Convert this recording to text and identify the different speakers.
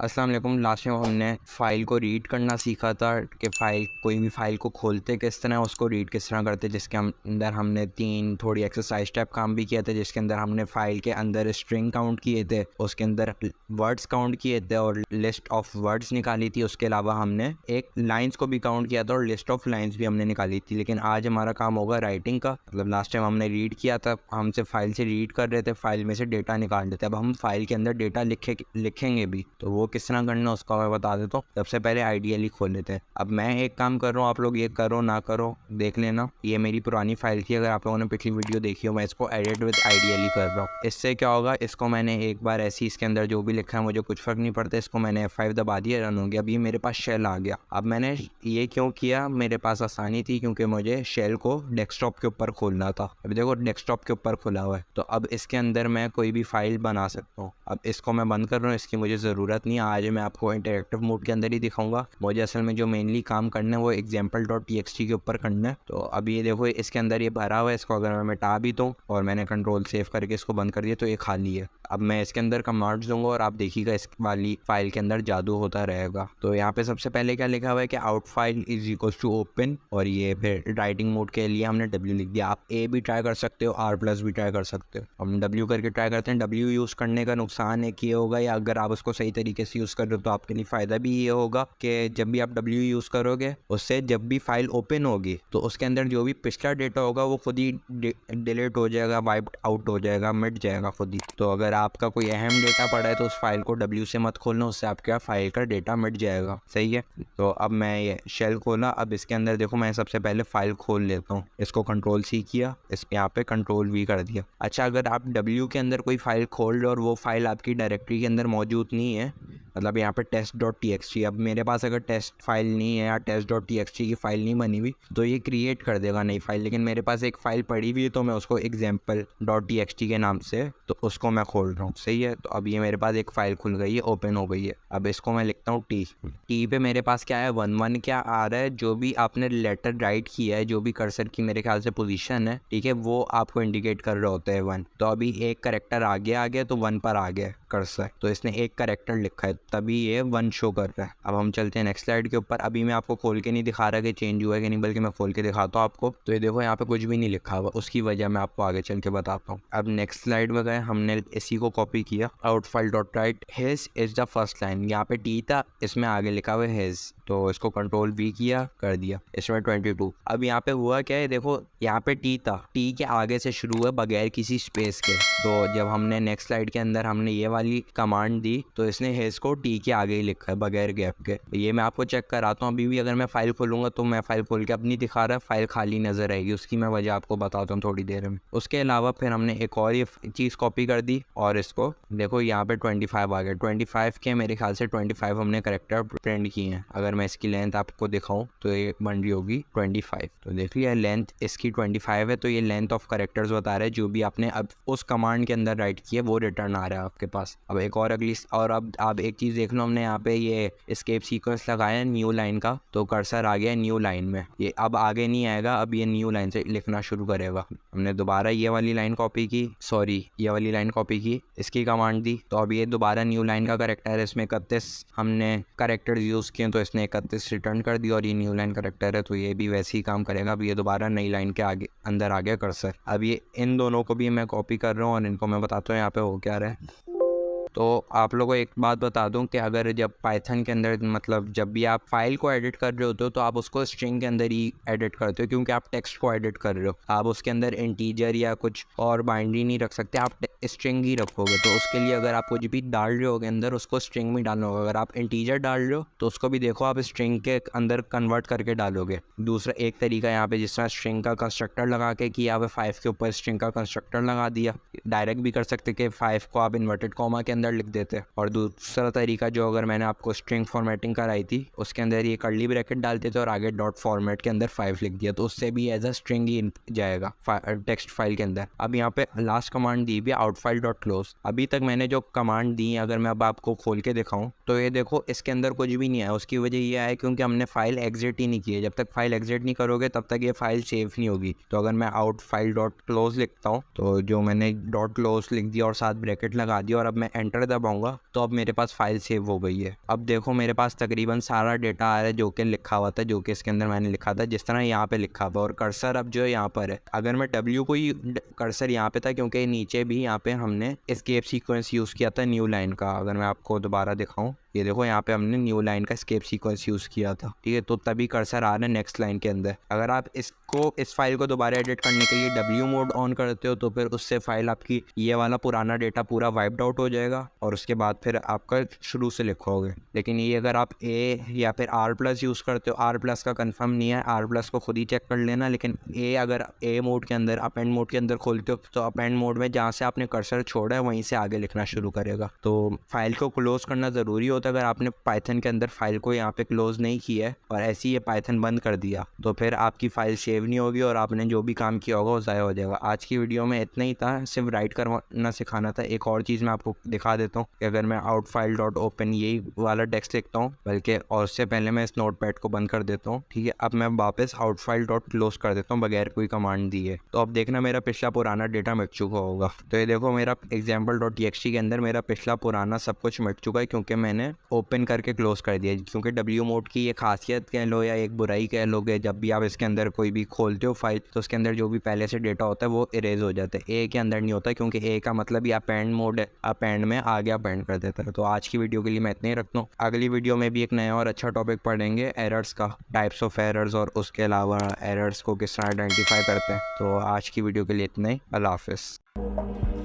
Speaker 1: अस्सलाम वालेकुम। लास्ट में हमने फ़ाइल को रीड करना सीखा था कि कोई भी फ़ाइल को खोलते किस तरह, उसको रीड किस तरह करते, जिसके अंदर हमने 3 थोड़ी एक्सरसाइज टाइप काम भी किया था, जिसके अंदर हमने फ़ाइल के अंदर स्ट्रिंग काउंट किए थे, उसके अंदर वर्ड्स काउंट किए थे और लिस्ट ऑफ वर्ड्स निकाली थी। उसके अलावा हमने एक लाइन्स को भी काउंट किया था और लिस्ट ऑफ लाइन्स भी हमने निकाली थी। लेकिन आज हमारा काम होगा राइटिंग का। मतलब लास्ट टाइम हमने रीड किया था, हमसे फ़ाइल से रीड कर रहे थे, फ़ाइल में से डेटा निकाल देते। अब हम फ़ाइल के अंदर डेटा लिखेंगे भी, तो वो किस तरह करना उसका मैं बता देता हूँ। सबसे पहले आइडियली खोल लेते हैं। अब मैं एक काम कर रहा हूँ, आप लोग ये करो ना करो देख लेना। ये मेरी पुरानी फाइल थी, अगर आप लोगों ने पिछली वीडियो देखी हो, मैं इसको एडिट विद आइडियली कर रहा हूँ। इससे क्या होगा, इसको मैंने एक बार ऐसी इसके अंदर जो भी लिखा है मुझे कुछ फर्क नहीं पड़ता, इसको मैंने F5 दबा दिया, रन हो गया। अभी मेरे पास शेल आ गया। अब मैंने ये क्यों किया, मेरे पास आसानी थी क्योंकि मुझे शेल को डेस्कटॉप के ऊपर खोलना था। अभी देखो डेस्कटॉप के ऊपर खुला हुआ है, तो अब इसके अंदर मैं कोई भी फाइल बना सकता हूँ। अब इसको मैं बंद कर रहा हूँ, इसकी मुझे ज़रूरत नहीं है। आज मैं आपको इंटरेक्टिव मोड के अंदर ही दिखाऊंगा। मुझे असल में जो मेनली काम करना है वो example.txt के ऊपर करना है। तो अब ये देखो इसके अंदर ये भरा हुआ है, इसको अगर मैं मिटा भी दूँ और मैंने कंट्रोल सेव करके इसको बंद कर दिया तो ये खाली है। अब मैं इसके अंदर कमांड्स दूंगा और आप देखिएगा इस वाली फाइल के अंदर जादू होता रहेगा। तो यहाँ पे सबसे पहले क्या लिखा हुआ है कि out file is equal to open, और ये फिर राइटिंग मोड के लिए हमने W लिख दिया। आप A भी ट्राई कर सकते हो, R+ भी ट्राई कर सकते हो। हम W करके ट्राई करते हैं। W यूज़ करने का नुकसान एक ये होगा, या अगर आप उसको सही तरीके से यूज़ कर रहे हो तो आपके लिए फ़ायदा भी ये होगा कि जब भी आप W यूज़ करोगे, उससे जब भी फाइल ओपन होगी तो उसके अंदर जो भी पिछला डेटा होगा वो खुद ही डिलीट हो जाएगा, वाइप्ड आउट हो जाएगा, मिट जाएगा खुद ही। तो अगर आपका कोई अहम डेटा पड़ा है तो उस फाइल को W से मत खोलना, उससे आपका फाइल का डेटा मिट जाएगा। सही है। तो अब मैं ये शेल खोला। अब इसके अंदर देखो मैं सबसे पहले फाइल खोल लेता हूँ। इसको कंट्रोल C किया, इस यहाँ पे कंट्रोल V कर दिया। अच्छा, अगर आप W के अंदर कोई फाइल खोल रहे हो और वो फाइल आपकी डायरेक्टरी के अंदर मौजूद नहीं है, मतलब यहाँ पे test.txt, अब मेरे पास अगर टेस्ट फाइल नहीं है या test.txt की फ़ाइल नहीं बनी हुई तो ये क्रिएट कर देगा नई फाइल। लेकिन मेरे पास एक फ़ाइल पड़ी हुई है तो मैं उसको example.txt के नाम से, तो उसको मैं खोल रहा हूँ। सही है। तो अब ये मेरे पास एक फ़ाइल खुल गई है, ओपन हो गई है। अब इसको मैं लिखता हूँ टी पे मेरे पास क्या है, 1 क्या आ रहा है, जो भी आपने लेटर राइट किया है, जो भी कर्सर की मेरे ख्याल से पोजीशन है, ठीक है, वो आपको इंडिकेट कर रहे होते हैं 1। तो अभी एक करेक्टर आगे आ गया तो 1 पर आ गया कर्सर, तो इसने एक करेक्टर लिखा है तभी ये 1 शो कर रहा है। अब हम चलते हैं नेक्स्ट स्लाइड के ऊपर। अभी मैं आपको खोल के नहीं दिखा रहा कि चेंज हुआ है कि नहीं, बल्कि मैं खोल के दिखाता हूँ आपको। तो ये देखो यहाँ पे कुछ भी नहीं लिखा हुआ, उसकी वजह मैं आपको आगे चल के बताता हूँ। अब नेक्स्ट स्लाइड में गए, हमने इसी को कॉपी किया, out file dot right his is the first line. यहाँ पे टी था, इसमें आगे लिखा हुआ है हिज, तो इसको कंट्रोल V किया, कर दिया। इसमें 22। अब यहाँ पे हुआ क्या है, देखो यहाँ पे टी था, टी के आगे से शुरू है बगैर किसी स्पेस के। तो जब हमने नेक्स्ट स्लाइड के अंदर हमने ये वाली कमांड दी तो इसने हेज को टी के आगे ही लिखा है बगैर गैप के। ये मैं आपको चेक कराता हूँ। अभी भी अगर मैं फाइल खोलूंगा तो मैं फाइल खोल के अब नहीं दिखा रहा, फाइल खाली नजर आएगी। उसकी मैं वजह आपको बताता हूँ थोड़ी देर में। उसके अलावा फिर हमने एक और ये चीज़ कॉपी कर दी और इसको देखो यहाँ पे 25 आ गया। 25 के मेरे ख्याल से 25 हमने करेक्टर प्रिंट किए हैं। अगर मैं इसकी लेंथ आपको दिखाऊं तो ये बन रही होगी 25। तो देख लिया लेंथ इसकी 25 है। तो ये लेंथ ऑफ करेक्टर्स बता रहा है, जो भी आपने अब उस कमांड के अंदर राइट किया वो रिटर्न आ रहा है आपके पास। अब एक और अगली, और अब आप एक चीज़ देख लो, हमने यहाँ पे ये एस्केप सीक्वेंस लगाया है न्यू लाइन का, तो कर्सर आ गया न्यू लाइन में। ये अब आगे नहीं आएगा, अब ये न्यू लाइन से लिखना शुरू करेगा। हमने दोबारा ये वाली लाइन कॉपी की, ये वाली लाइन कॉपी की, इसकी कमांड दी, तो अब ये दोबारा न्यू लाइन का करेक्टर है। इसमें 31 हमने करेक्टर्स यूज़ किए तो इसने 31 रिटर्न कर दिया, और ये न्यू लाइन करेक्टर है तो ये भी वैसे ही काम करेगा। अब ये दोबारा नई लाइन के आगे अंदर आ गया कर्सर। अब ये इन दोनों को भी मैं कॉपी कर रहा हूँ और इनको मैं बताता हूँ यहाँ पे हो क्या रहा है। तो आप लोगों को एक बात बता दूं कि अगर जब पाइथन के अंदर, मतलब जब भी आप फाइल को एडिट कर रहे होते हो तो आप उसको स्ट्रिंग के अंदर ही एडिट करते हो, क्योंकि आप टेक्स्ट को एडिट कर रहे हो। आप उसके अंदर इंटीजर या कुछ और बाइनरी नहीं रख सकते, आप स्ट्रिंग ही रखोगे। तो उसके लिए अगर आप कुछ भी डाल रहे होगे अंदर, उसको स्ट्रिंग में डालना होगा। अगर आप इंटीजर डाल रहे हो तो उसको भी देखो आप स्ट्रिंग के अंदर कन्वर्ट करके डालोगे। दूसरा एक तरीका यहाँ पे, जिस तरह स्ट्रिंग का कंस्ट्रक्टर लगा के किया हुआ, 5 के ऊपर स्ट्रिंग का कंस्ट्रक्टर लगा दिया। डायरेक्ट भी कर सकते कि 5 को आप इन्वर्टेड कॉमा के अंदर लिख देते। और दूसरा तरीका जो अगर मैंने आपको स्ट्रिंग फॉर्मेटिंग कराई थी, उसके अंदर ये कर्ली ब्रैकेट डालते थे और आगे डॉट फॉर्मेट के अंदर 5 लिख दिया, तो उससे भी एज अ स्ट्रिंग ही जाएगा टेक्स्ट फाइल के अंदर। अब यहाँ पे लास्ट कमांड दी भी आउट फाइल डॉट क्लोज। अभी तक मैंने जो कमांड दी, अगर मैं अब आपको खोल के दिखाऊं तो ये देखो इसके अंदर कुछ भी नहीं है। उसकी वजह ये है क्योंकि हमने फाइल एग्जिट ही नहीं की है। जब तक फाइल एग्जिट नहीं करोगे तब तक ये फाइल सेव नहीं होगी। तो अगर मैं आउट फाइल डॉट क्लोज लिखता हूँ, तो जो मैंने डॉट क्लोज लिख दिया और साथ ब्रैकेट लगा दिया और अब मैं एंटर एंटर दबाऊंगा तो अब मेरे पास फाइल सेव हो गई है। अब देखो मेरे पास तकरीबन सारा डेटा आ रहा है जो कि लिखा हुआ था, जो कि इसके अंदर मैंने लिखा था जिस तरह यहाँ पे लिखा हुआ, और कर्सर अब जो है यहाँ पर है। अगर मैं W को ही कर्सर यहाँ पे था क्योंकि नीचे भी यहाँ पे हमने एस्केप सीक्वेंस यूज़ किया था न्यू लाइन का। अगर मैं आपको दोबारा दिखाऊं, ये देखो यहाँ पे हमने न्यू लाइन का एस्केप सीक्वेंस यूज़ किया था, ठीक है। तो तभी कर्सर आ रहा है नेक्स्ट लाइन के अंदर। अगर आप इस फाइल को दोबारा एडिट करने के लिए W मोड ऑन करते हो तो फिर उससे फाइल आपकी ये वाला पुराना डेटा पूरा वाइप्ड आउट हो जाएगा और उसके बाद फिर आपका शुरू से लिखोगे। लेकिन ये अगर आप A या फिर R+ यूज़ करते हो, R+ का कंफर्म नहीं है, R+ को खुद ही चेक कर लेना। लेकिन अगर A मोड के अंदर, अपेंड मोड के अंदर खोलते हो तो अपेंड मोड में जहाँ से आपने कर्सर छोड़ा है वहीं से आगे लिखना शुरू करेगा। तो फाइल को क्लोज करना ज़रूरी होता है। अगर आपने पाइथन के अंदर फाइल को यहाँ पे क्लोज नहीं किया है और ऐसे ही ये पाइथन बंद कर दिया तो फिर आपकी फाइल सेव नहीं होगी और आपने जो भी काम किया होगा वो ज़ाया हो जाएगा। आज की वीडियो में इतना ही था, सिर्फ राइट करना सिखाना था। एक और चीज़ मैं आपको दिखा देता हूँ कि अगर मैं outfile.open यही वाला टेक्स्ट लिखता हूँ बल्कि, और उससे पहले मैं इस नोटपैड को बंद कर देता हूँ, ठीक है। अब मैं वापस outfile.close कर देता हूँ बगैर कोई कमांड दिए। तो अब देखना मेरा पिछला पुराना डेटा मिट चुका होगा। तो ये देखो मेरा example.txt के अंदर मेरा पिछला पुराना सब कुछ मिट चुका है क्योंकि मैंने ओपन करके क्लोज कर दिया। क्योंकि W मोड की ये खासियत कह लो या एक बुराई कह लोगे, जब भी आप इसके अंदर कोई भी खोलते हो फाइल तो उसके अंदर जो भी पहले से डेटा होता है वो इरेज हो जाता है। A के अंदर नहीं होता क्योंकि A का मतलब ही अपेंड मोड है, अपेंड में आगे अपेंड कर देता है। तो आज की वीडियो के लिए मैं इतना ही रखता हूँ। अगली वीडियो में भी एक नया और अच्छा टॉपिक पढ़ेंगे, एरर्स का, टाइप्स ऑफ एरर्स, और उसके अलावा एरर्स को किस तरह आइडेंटिफाई करते हैं। तो आज की वीडियो के लिए इतना ही। अल्लाह हाफिज़।